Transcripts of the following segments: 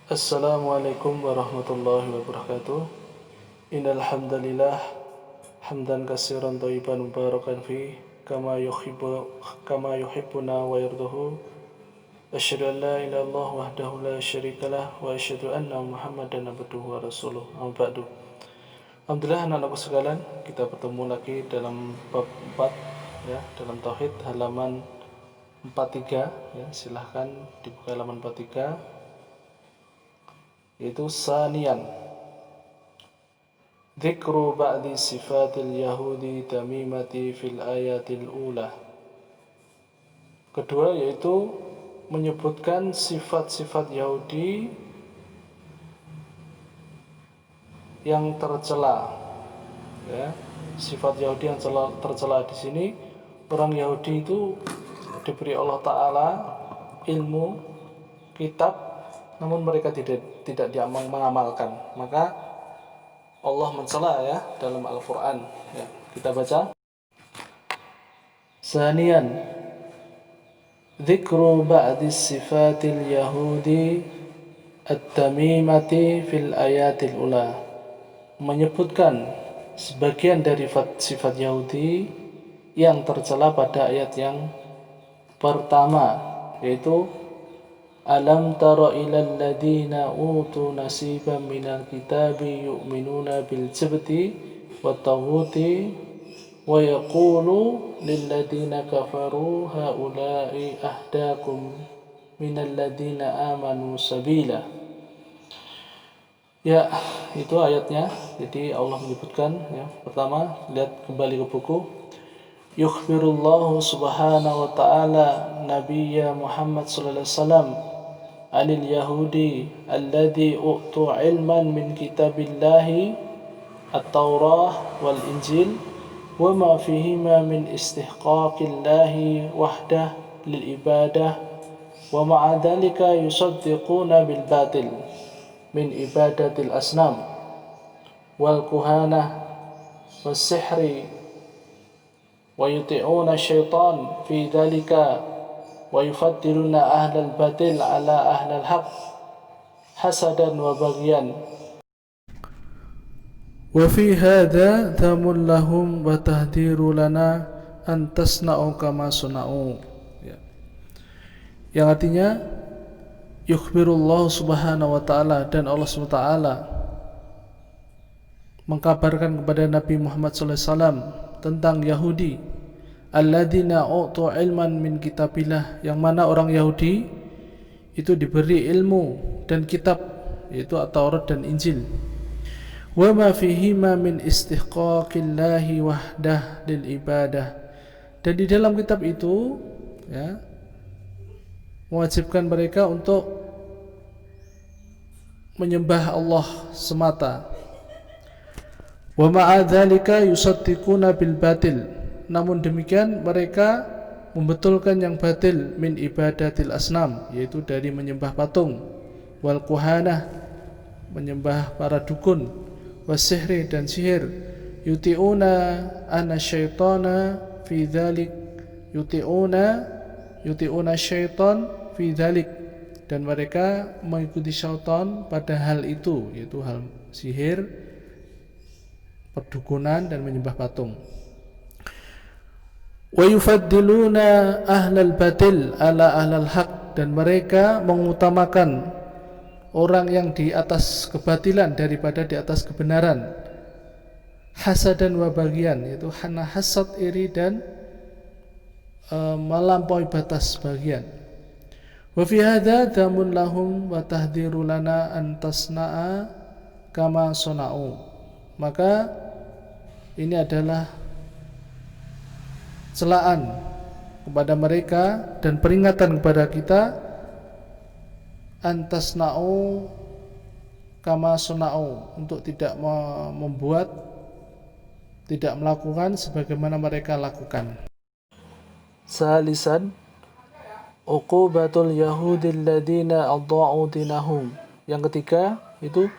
Assalamualaikum warahmatullahi wabarakatuh. Innal hamdalillah hamdan katsiran thayyiban mubarakan fi kama yuhibbuna wa yardahu. Asyhadu an la ilaha illallah wahdahu la syarikalah wa asyhadu anna Muhammadan abduhu wa rasuluh. Amma ba'du. Alhamdulillah anak-anakku sekalian, kita bertemu lagi dalam bab 4 ya, dalam tauhid halaman 43 ya. Silahkan dibuka halaman 43, yaitu sanian dzikru ba'di sifatil yahudi tamimati fil ayatil ula. Kedua yaitu menyebutkan sifat-sifat Yahudi yang tercela ya. Sifat Yahudi yang tercela di sini, orang Yahudi itu diberi Allah Ta'ala ilmu kitab, namun mereka tidak mengamalkan. Maka Allah mencela ya dalam Al-Quran ya. Kita baca. Sanian dzikru ba'di sifatil yahudi at-tamimati fil ayatil ula. Menyebutkan sebagian dari sifat Yahudi yang tercela pada ayat yang pertama, yaitu alam tara ilal ladina utu nasiban minal kitabi yu'minuna bil jibti wat taghuti wa yaqulu lil ladina kafaru haula'i ahdakum minal ladina amanu sabila. Ya, itu ayatnya. Jadi Allah menyebutkan ya, pertama lihat kembali ke buku. Yukhbirullahu subhanahu wa ta'ala nabiyya Muhammad sallallahu alaihi wasallam anil yahudi alladhi u'tu ilman min kitabillahi at-taurah wal injil wa ma fihima min istihqaqillahi wahdah lil ibadah wa ma'a dhalika yusaddiquna bil batil min ibadatil asnam wal kuhanah was sihri wa yuti'una syaitan fi dhalika wa yufaddiluna ahlal batil ala ahlal haq hasadan wa baghyan wa fi hadha dhamun lahum wa tahdiru lana an tasna'u kama suna'u ya. Yang artinya yukhbirullah subhanahu wa ta'ala, dan Allah subhanahu wa ta'ala mengkabarkan kepada Nabi Muhammad sallallahu alaihi wasallam tentang Yahudi alladzina u'tu ilman min kitabillah, yang mana orang Yahudi itu diberi ilmu dan kitab, yaitu At-Taurat dan Injil. Wa ma fihima min istihqaqillahi wahdah lil ibadah, dan di dalam kitab itu ya mewajibkan mereka untuk menyembah Allah semata. Wa ma'a dzalika yusaddiquna bil batil, namun demikian mereka membetulkan yang batil min ibadatil asnam, yaitu dari menyembah patung, wal kuhanah, menyembah para dukun, was sihri, dan sihir, yuti'una ana syaitana fi dzalik, yuti'una syaitan fi dzalik, dan mereka mengikuti syaitan pada hal itu, yaitu hal sihir, perdukunan, dan menyembah patung. Wa yufaddiluna ahlal batil ala ahlal haq, dan mereka mengutamakan orang yang di atas kebatilan daripada di atas kebenaran. Hasadan wa bagian, yaitu hana hasad, iri, dan melampaui batas bagian. Wa fi hadza dhamun lahum wa tahdiru lana an tasna'a kama suna'u. Maka ini adalah celaan kepada mereka dan peringatan kepada kita antasna'u kama suna'u, untuk tidak membuat, tidak melakukan sebagaimana mereka lakukan. Salisan uqubatul yahudil ladina adha'u dinahum. Yang ketiga itu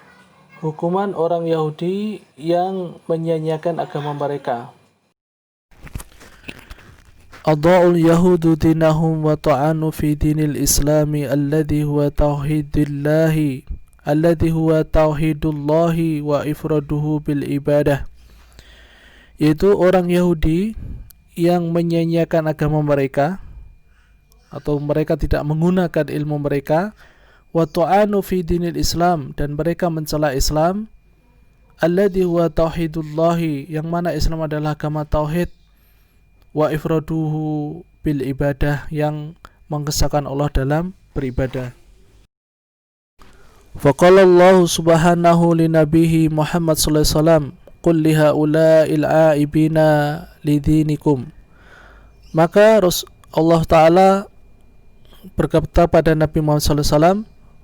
hukuman orang Yahudi yang menyia-nyiakan agama mereka. Adha'ul yahudu dinahum wa ta'anu fi dinil islami alladhi huwa tauhidillahi alladhi huwa tauhidullahi wa ifraduhu bil ibadah, yaitu orang Yahudi yang menyanyiakan agama mereka atau mereka tidak menggunakan ilmu mereka, wa tu'anu fi dinil Islam, dan mereka mencela Islam, alladhi huwa tauhidullahi, yang mana Islam adalah agama tauhid, wa ifraduhu bil ibadah, yang mengesahkan Allah dalam beribadah. Faqala Allah subhanahu li nabihi Muhammad sallallahu alaihi wasallam, qul li haula'il aibina lidinikum. Maka Allah Ta'ala berkata pada Nabi Muhammad sallallahu alaihi wasallam,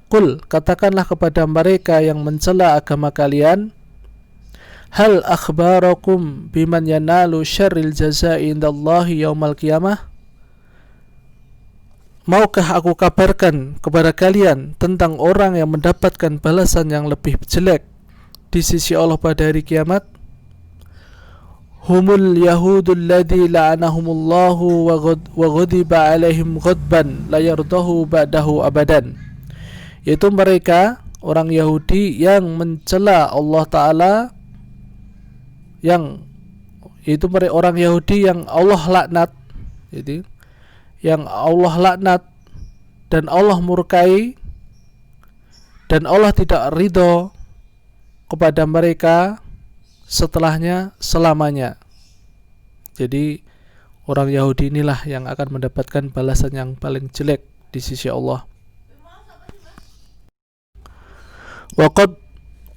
qul, katakanlah kepada mereka yang mencela agama kalian, hal akhbarakum biman yanalu syarril jazai indallahi yaumal qiyamah, maukah aku kabarkan kepada kalian tentang orang yang mendapatkan balasan yang lebih jelek di sisi Allah pada hari kiamat? Humul yahudul ladzi la'anahumullahu wa ghadiba alaihim ghadban la yardahu ba'dahu abadan. Yaitu mereka orang Yahudi yang mencela Allah Ta'ala, yang itu mereka orang Yahudi yang Allah laknat, jadi yang Allah laknat dan Allah murkai dan Allah tidak ridho kepada mereka setelahnya selamanya. Jadi orang Yahudi inilah yang akan mendapatkan balasan yang paling jelek di sisi Allah. Waqad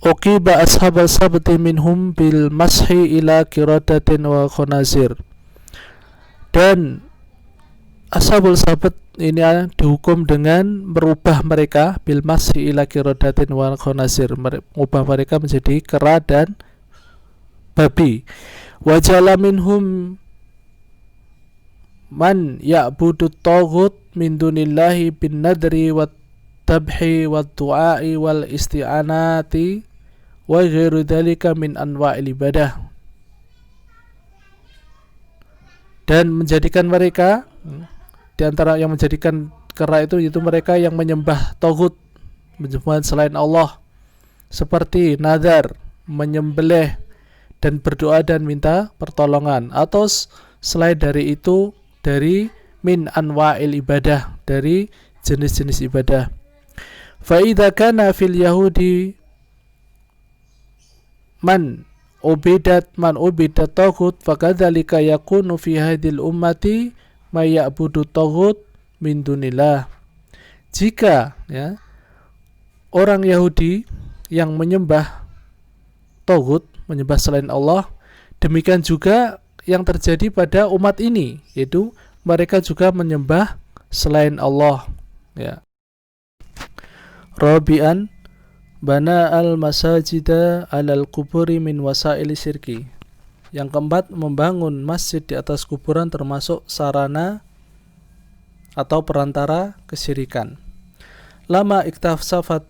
uqiba ashabal sabti minhum bil mashi ila qiradatin wa khonazir. Dan ashabul sabat ini dihukum dengan merubah mereka bil mashi ila qiradatin wa khonazir, mengubah mereka menjadi kera dan babi. Wajala minhum man ya'budu taghut min dunillahi bin nadri wat tabhi wat du'ai wal isti'anati wa ghairu dzalika min anwa'il ibadah. Dan menjadikan mereka, di antara yang menjadikan kera itu yaitu mereka yang menyembah taghut, menyembah selain Allah, seperti nazar, menyembelih dan berdoa dan minta pertolongan, atau selain dari itu dari min anwa'il ibadah, dari jenis-jenis ibadah. Fa idza kana fil yahudi man ubidat taghut, fakadzalika yakunu fi hadhil ummati may ya'budu taghut min dunillah. Jika orang Yahudi yang menyembah taghut, menyembah selain Allah, demikian juga yang terjadi pada umat ini, yaitu mereka juga menyembah selain Allah. Rabi'an, bana al-masajida alal kuburi min wasaili syirki. Yang keempat, membangun masjid di atas kuburan termasuk sarana atau perantara kesyirikan. Lama iktafsafat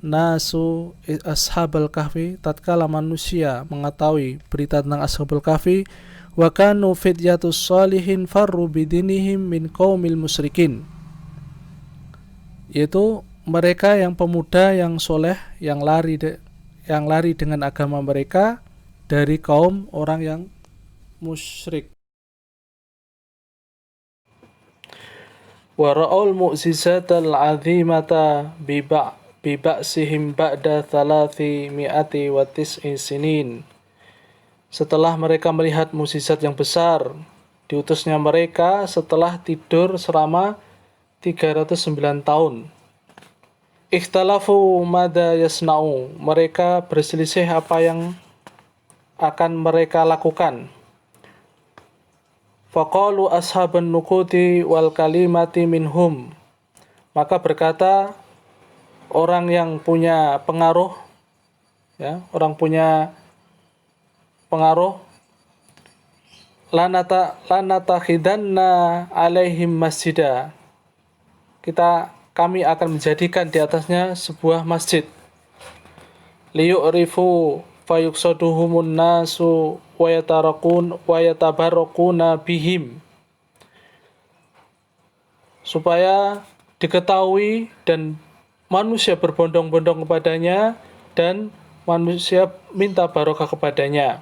nasu ashabal kahfi, tatkala manusia mengetahui berita tentang ashabul kahfi, wa kanu fityatus salihin farru bidinihim min qaumil musyrikin, yaitu mereka yang pemuda yang soleh yang lari dengan agama mereka dari kaum orang yang musyrik. Wa ra'ul mu'jizatal 'azimata biba'sihim ba'da 300 wa 9 sinin. Setelah mereka melihat mukjizat yang besar diutusnya mereka setelah tidur selama 309 tahun. Ikhtalafu mada yasna'u, mereka berselisih apa yang akan mereka lakukan. Faqalu ashaban nukuti wal kalimati minhum, maka berkata orang yang punya pengaruh, orang punya pengaruh, lanata khidanna alaihim masjidah, kami akan menjadikan di atasnya sebuah masjid. Liyu'rifu fayuqsaduhumun nasu wa yatabarakuna bihim, supaya diketahui dan manusia berbondong-bondong kepadanya dan manusia minta barokah kepadanya.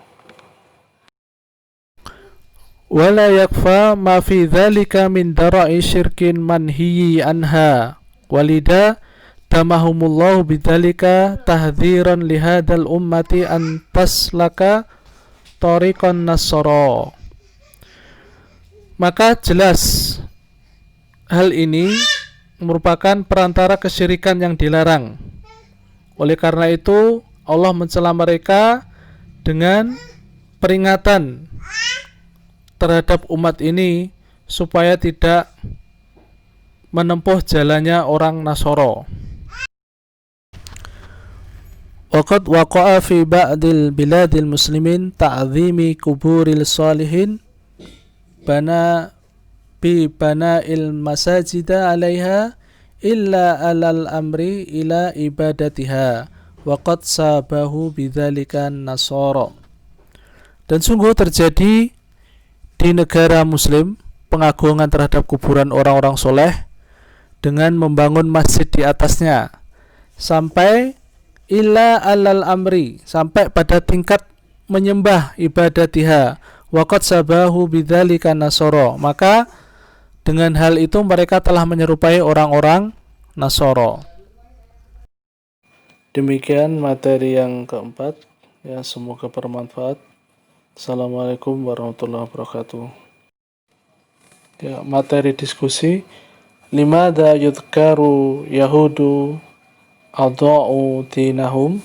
Wala yakfa ma fi dzalika min dara'i syirkin manhiyi anha walida tamahumullahu bidzalika tahdhiran lihadal ummati an taslaka tariqan nasara. Maka jelas hal ini merupakan perantara kesyirikan yang dilarang. Oleh karena itu Allah mencela mereka dengan peringatan terhadap umat ini supaya tidak menempuh jalannya orang Nasara. Waqad waqa'a fi ba'dil biladil muslimin ta'zimi kuburil salihin bana bi bana'il masajida 'alaiha illa alal amri ila ibadatiha waqad sabahu bidzalika nasara. Dan sungguh terjadi di negara muslim pengagungan terhadap kuburan orang-orang soleh dengan membangun masjid di atasnya sampai illa alal amri, sampai pada tingkat menyembah ibadatiha waqad sabahu bidzalika nasara. Maka dengan hal itu mereka telah menyerupai orang-orang Nasara. Demikian materi yang keempat, ya, semoga bermanfaat. Assalamualaikum warahmatullahi wabarakatuh. Ya, materi diskusi, limadha yudhkaru yahudu adha'u dinahum.